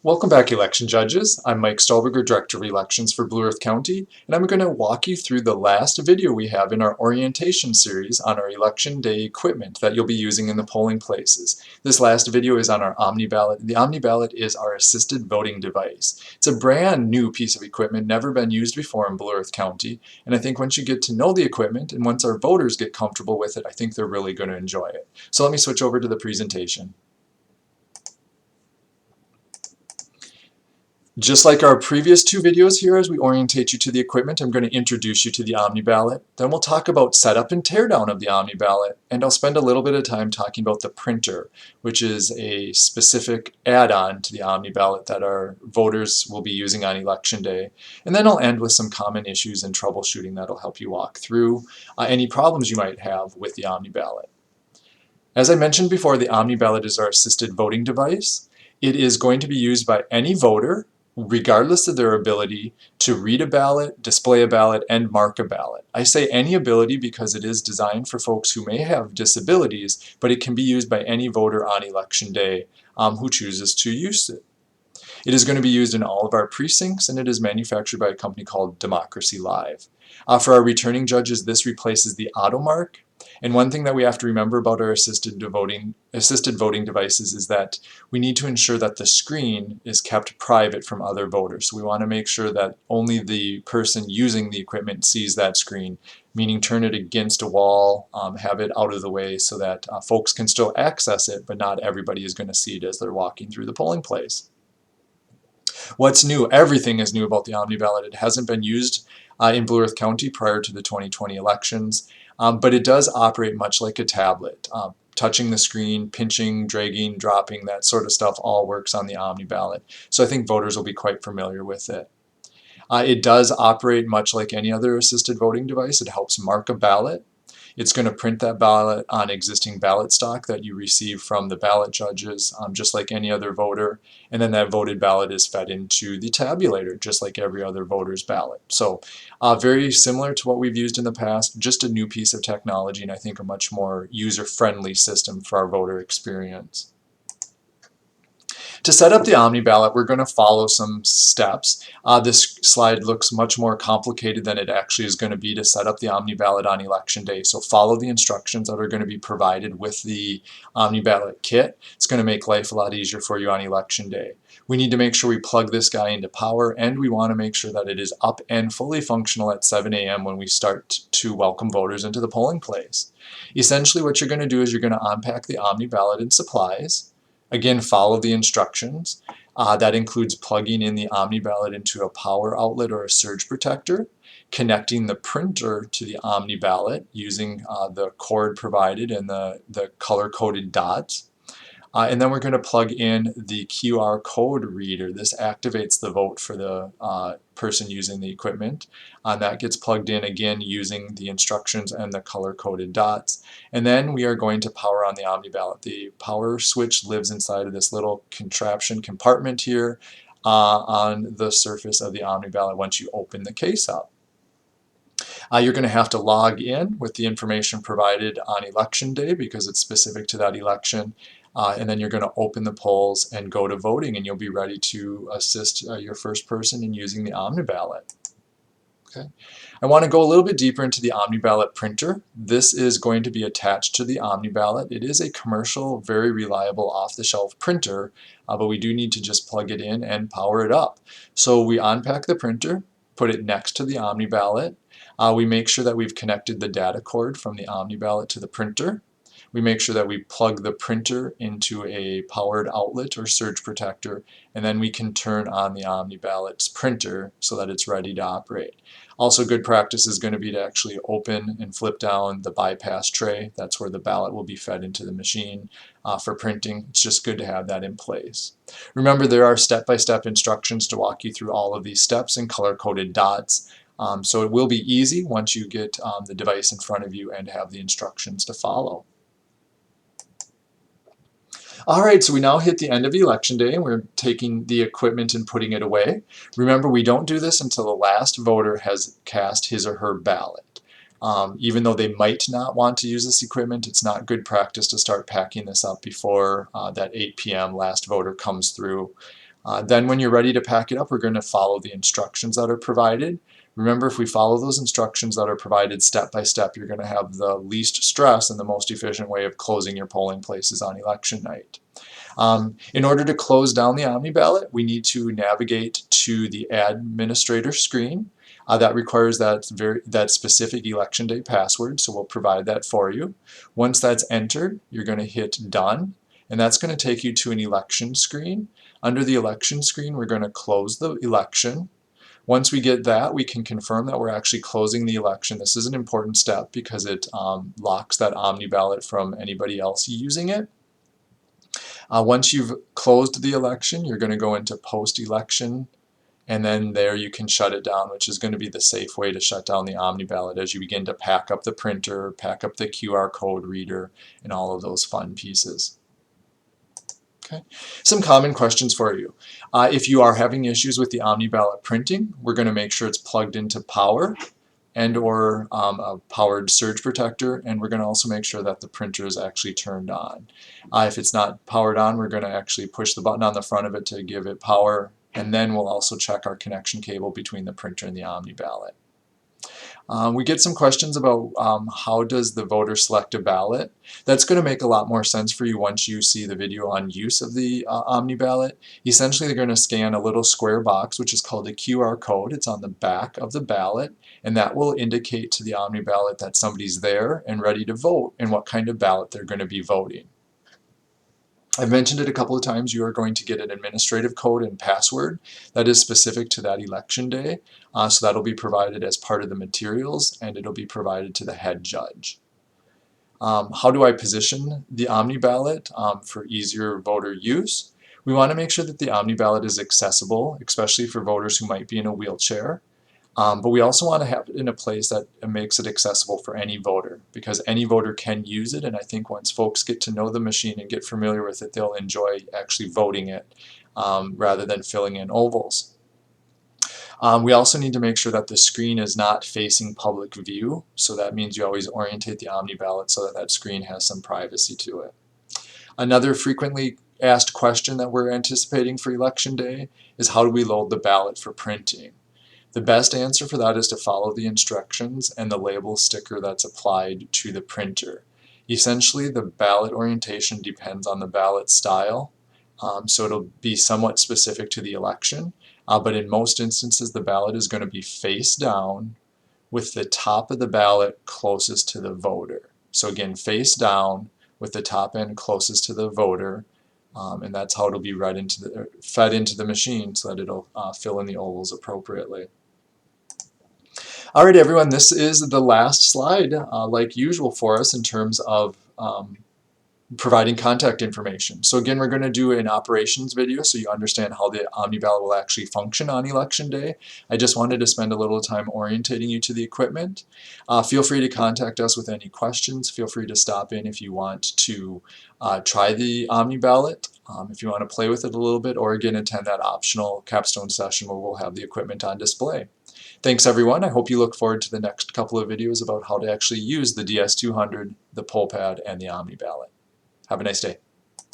Welcome back, election judges. I'm Mike Stolberger, Director of Elections for Blue Earth County, and I'm going to walk you through the last video we have in our orientation series on our election day equipment that you'll be using in the polling places. This last video is on our OmniBallot. The OmniBallot is our assisted voting device. It's a brand new piece of equipment, never been used before in Blue Earth County, and I think once you get to know the equipment and once our voters get comfortable with it, I think they're really going to enjoy it. So let me switch over to the presentation. Just like our previous two videos here, as we orientate you to the equipment, I'm going to introduce you to the OmniBallot. Then we'll talk about setup and teardown of the OmniBallot, and I'll spend a little bit of time talking about the printer, which is a specific add-on to the OmniBallot that our voters will be using on Election Day. And then I'll end with some common issues and troubleshooting that'll help you walk through any problems you might have with the OmniBallot. As I mentioned before, the OmniBallot is our assisted voting device. It is going to be used by any voter, regardless of their ability to read a ballot, display a ballot, and mark a ballot. I say any ability because it is designed for folks who may have disabilities, but it can be used by any voter on Election Day who chooses to use it. It is going to be used in all of our precincts, and it is manufactured by a company called Democracy Live. For our returning judges, this replaces the AutoMark. And one thing that we have to remember about our assisted voting devices is that we need to ensure that the screen is kept private from other voters. So we want to make sure that only the person using the equipment sees that screen, meaning turn it against a wall, have it out of the way so that folks can still access it, but not everybody is going to see it as they're walking through the polling place. What's new? Everything is new about the OmniBallot. It hasn't been used in Blue Earth County prior to the 2020 elections, but it does operate much like a tablet. Touching the screen, pinching, dragging, dropping, that sort of stuff all works on the OmniBallot. So I think voters will be quite familiar with it. It does operate much like any other assisted voting device. It helps mark a ballot. It's going to print that ballot on existing ballot stock that you receive from the ballot judges, just like any other voter. And then that voted ballot is fed into the tabulator, just like every other voter's ballot. So very similar to what we've used in the past, just a new piece of technology, and I think a much more user-friendly system for our voter experience. To set up the OmniBallot, we're going to follow some steps. This slide looks much more complicated than it actually is going to be to set up the OmniBallot on Election Day. So follow the instructions that are going to be provided with the OmniBallot kit. It's going to make life a lot easier for you on Election Day. We need to make sure we plug this guy into power, and we want to make sure that it is up and fully functional at 7 a.m. when we start to welcome voters into the polling place. Essentially what you're going to do is you're going to unpack the OmniBallot and supplies. Again, follow the instructions. That includes plugging in the OmniBallot into a power outlet or a surge protector, connecting the printer to the OmniBallot using the cord provided and the color-coded dots. And then we're going to plug in the QR code reader. This activates the vote for the person using the equipment. That gets plugged in again using the instructions and the color-coded dots. And then we are going to power on the OmniBallot. The power switch lives inside of this little contraption compartment here on the surface of the OmniBallot once you open the case up. You're going to have to log in with the information provided on Election Day because it's specific to that election. And then you're going to open the polls and go to voting, and you'll be ready to assist your first person in using the OmniBallot. Okay. I want to go a little bit deeper into the OmniBallot printer. This is going to be attached to the OmniBallot. It is a commercial, very reliable off-the-shelf printer, but we do need to just plug it in and power it up. So we unpack the printer, put it next to the OmniBallot. We make sure that we've connected the data cord from the OmniBallot to the printer. We make sure that we plug the printer into a powered outlet or surge protector, and then we can turn on the OmniBallot's printer so that it's ready to operate. Also, good practice is going to be to actually open and flip down the bypass tray. That's where the ballot will be fed into the machine for printing. It's just good to have that in place. Remember, there are step-by-step instructions to walk you through all of these steps and color-coded dots. So it will be easy once you get the device in front of you and have the instructions to follow. Alright, so we now hit the end of Election Day and we're taking the equipment and putting it away. Remember, we don't do this until the last voter has cast his or her ballot. Even though they might not want to use this equipment, it's not good practice to start packing this up before that 8 p.m. last voter comes through. Then when you're ready to pack it up, we're going to follow the instructions that are provided. Remember, if we follow those instructions that are provided step by step, you're going to have the least stress and the most efficient way of closing your polling places on election night. In order to close down the OmniBallot, we need to navigate to the administrator screen. That requires that specific election day password, so we'll provide that for you. Once that's entered, you're going to hit Done, and that's going to take you to an election screen. Under the election screen, we're going to close the election. Once we get that, we can confirm that we're actually closing the election. This is an important step because it locks that OmniBallot from anybody else using it. Once you've closed the election, you're going to go into post-election, and then there you can shut it down, which is going to be the safe way to shut down the OmniBallot as you begin to pack up the printer, pack up the QR code reader, and all of those fun pieces. Okay. Some common questions for you. If you are having issues with the OmniBallot printing, we're going to make sure it's plugged into power and or a powered surge protector, and we're going to also make sure that the printer is actually turned on. If it's not powered on, we're going to actually push the button on the front of it to give it power, and then we'll also check our connection cable between the printer and the OmniBallot. We get some questions about how does the voter select a ballot. That's going to make a lot more sense for you once you see the video on use of the OmniBallot. Essentially, they're going to scan a little square box, which is called a QR code. It's on the back of the ballot, and that will indicate to the OmniBallot that somebody's there and ready to vote and what kind of ballot they're going to be voting. I've mentioned it a couple of times, you are going to get an administrative code and password that is specific to that election day. So that'll be provided as part of the materials, and it'll be provided to the head judge. How do I position the OmniBallot for easier voter use? We want to make sure that the OmniBallot is accessible, especially for voters who might be in a wheelchair. But we also want to have it in a place that makes it accessible for any voter, because any voter can use it, and I think once folks get to know the machine and get familiar with it, they'll enjoy actually voting it rather than filling in ovals. We also need to make sure that the screen is not facing public view, so that means you always orientate the OmniBallot so that that screen has some privacy to it. Another frequently asked question that we're anticipating for Election Day is how do we load the ballot for printing? The best answer for that is to follow the instructions and the label sticker that's applied to the printer. Essentially, the ballot orientation depends on the ballot style, so it'll be somewhat specific to the election, but in most instances the ballot is going to be face down with the top of the ballot closest to the voter. So again, face down with the top end closest to the voter, and that's how it'll be fed into the machine so that it'll fill in the ovals appropriately. Alright everyone, this is the last slide, like usual for us in terms of providing contact information. So again, we're going to do an operations video so you understand how the OmniBallot will actually function on Election Day. I just wanted to spend a little time orientating you to the equipment. Feel free to contact us with any questions. Feel free to stop in if you want to try the OmniBallot, if you want to play with it a little bit, or again attend that optional capstone session where we'll have the equipment on display. Thanks everyone. I hope you look forward to the next couple of videos about how to actually use the DS200, the poll pad, and the OmniBallot. Have a nice day.